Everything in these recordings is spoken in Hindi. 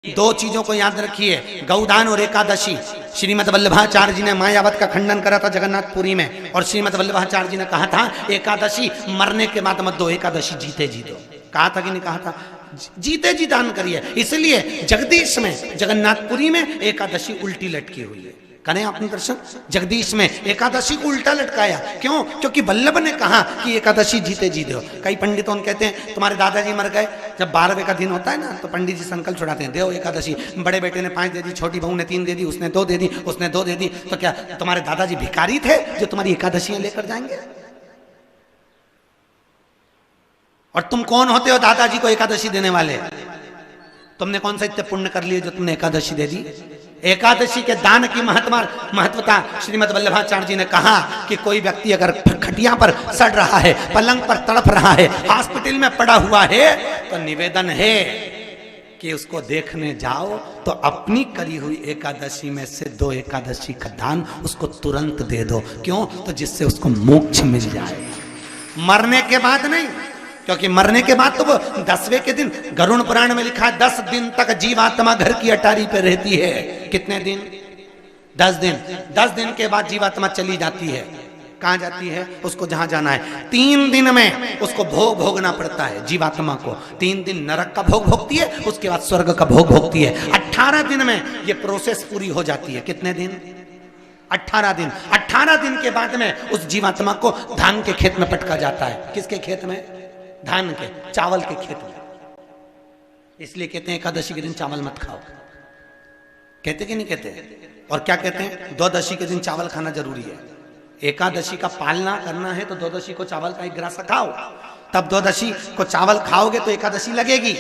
दो चीजों को याद रखिए, गौदान और एकादशी। श्रीमद वल्लभाचार्य जी ने मायावत का खंडन करा था जगन्नाथपुरी में, और श्रीमद वल्लभाचार्य जी ने कहा था एकादशी मरने के बाद मत दो, एकादशी जीते जी दो। कहा था कि नहीं कहा था? जीते जी दान करिए। इसलिए जगदीश में जगन्नाथपुरी में एकादशी उल्टी लटकी हुई है। करें आपने दर्शन, जगदीश में एकादशी को उल्टा लटकाया। क्यों? क्योंकि वल्लभ ने कहा कि एकादशी जीते जी दो। कई पंडितों कहते हैं तुम्हारे दादाजी मर गए, जब 12वें का दिन होता है ना तो पंडित जी संकल्प छुड़ाते हैं, देव एकादशी। बड़े बेटे ने 5 दे दी, छोटी बहू ने 3 दे दी, उसने 2 दे दी, उसने 2 दे दी। तो क्या तुम्हारे दादाजी भिखारी थे जो तुम्हारी एकादशियां लेकर जाएंगे? और तुम कौन होते हो दादाजी को एकादशी देने वाले? तुमने कौन सा इतने पुण्य कर लिए जो तुमने एकादशी दे दी? एकादशी के दान की महत्वता श्रीमद वल्लभाचार्य जी ने कहा कि कोई व्यक्ति अगर खटिया पर सड़ रहा है, पलंग पर तड़प रहा है, हॉस्पिटल में पड़ा हुआ है, तो निवेदन है कि उसको देखने जाओ तो अपनी करी हुई एकादशी में से 2 एकादशी का दान उसको तुरंत दे दो। क्यों? तो जिससे उसको मोक्ष मिल जाए, मरने के बाद नहीं। क्योंकि मरने के बाद तो वो 10वें के दिन, गरुड़ पुराण में लिखा है 10 दिन तक जीवात्मा घर की अटारी पे रहती है। कितने दिन? 10 दिन। 10 दिन के बाद जीवात्मा चली जाती है। कहां जाती है? उसको जहां जाना है। 3 दिन में उसको भोग भोगना पड़ता है जीवात्मा को। 3 दिन नरक का भोग भोगती है, उसके बाद स्वर्ग का भोग भोगती है। 18 दिन में ये प्रोसेस पूरी हो जाती है। कितने दिन? 18 दिन। 18 दिन के बाद में उस जीवात्मा को धान के खेत में पटका जाता है। किसके खेत में? धान के, चावल के खेत में। इसलिए कहते हैं एकादशी के दिन चावल मत खाओ। कहते कि नहीं कहते? और क्या कहते हैं? द्वादशी के दिन चावल खाना जरूरी है। एकादशी का पालना करना है तो द्वादशी को चावल का 1 ग्रास खाओ, तब द्वादशी को चावल खाओगे तो एकादशी लगेगी।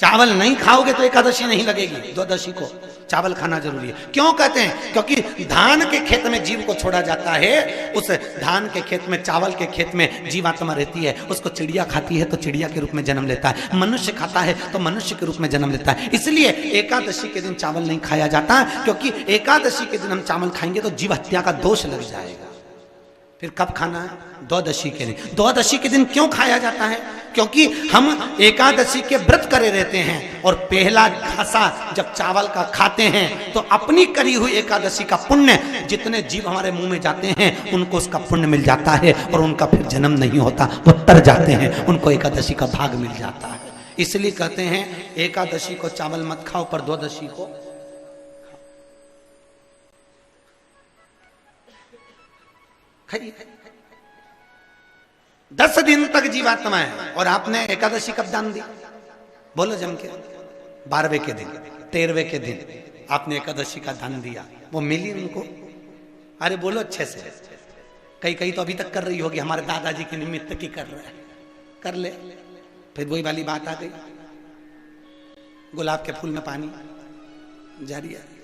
चावल नहीं खाओगे तो एकादशी नहीं लगेगी। द्वादशी को चावल खाना जरूरी है। क्यों कहते हैं? क्योंकि धान के खेत में जीव को छोड़ा जाता है, उस धान के खेत में, चावल के खेत में जीवात्मा रहती है। उसको चिड़िया खाती है तो चिड़िया के रूप में जन्म लेता है, मनुष्य खाता है तो मनुष्य के रूप में जन्म लेता है। इसलिए एकादशी के दिन चावल नहीं खाया जाता, क्योंकि एकादशी के दिन हम चावल खाएंगे तो जीव हत्या का दोष लग जाएगा। फिर कब खाना है? द्वादशी के दिन। द्वादशी के दिन क्यों खाया जाता है? क्योंकि हम एकादशी के व्रत करे रहते हैं, और पहला घासा जब चावल का खाते हैं तो अपनी करी हुई एकादशी का पुण्य, जितने जीव हमारे मुंह में जाते हैं उनको उसका पुण्य मिल जाता है, और उनका फिर जन्म नहीं होता, वो तर जाते हैं, उनको एकादशी का भाग मिल जाता है। इसलिए कहते हैं एकादशी को चावल मत खाओ, पर द्वादशी को खाइए। 10 दिन तक जीवात्मा है, और आपने एकादशी कब दान दी? बोलो जम के। 12वें के दिन, 13वें के दिन आपने एकादशी का दान दिया, वो मिली उनको? अरे बोलो अच्छे से। कई तो अभी तक कर रही होगी, हमारे दादाजी के निमित्त की कर रहा है, कर ले। फिर वही वाली बात आ गई, गुलाब के फूल में पानी जारी है।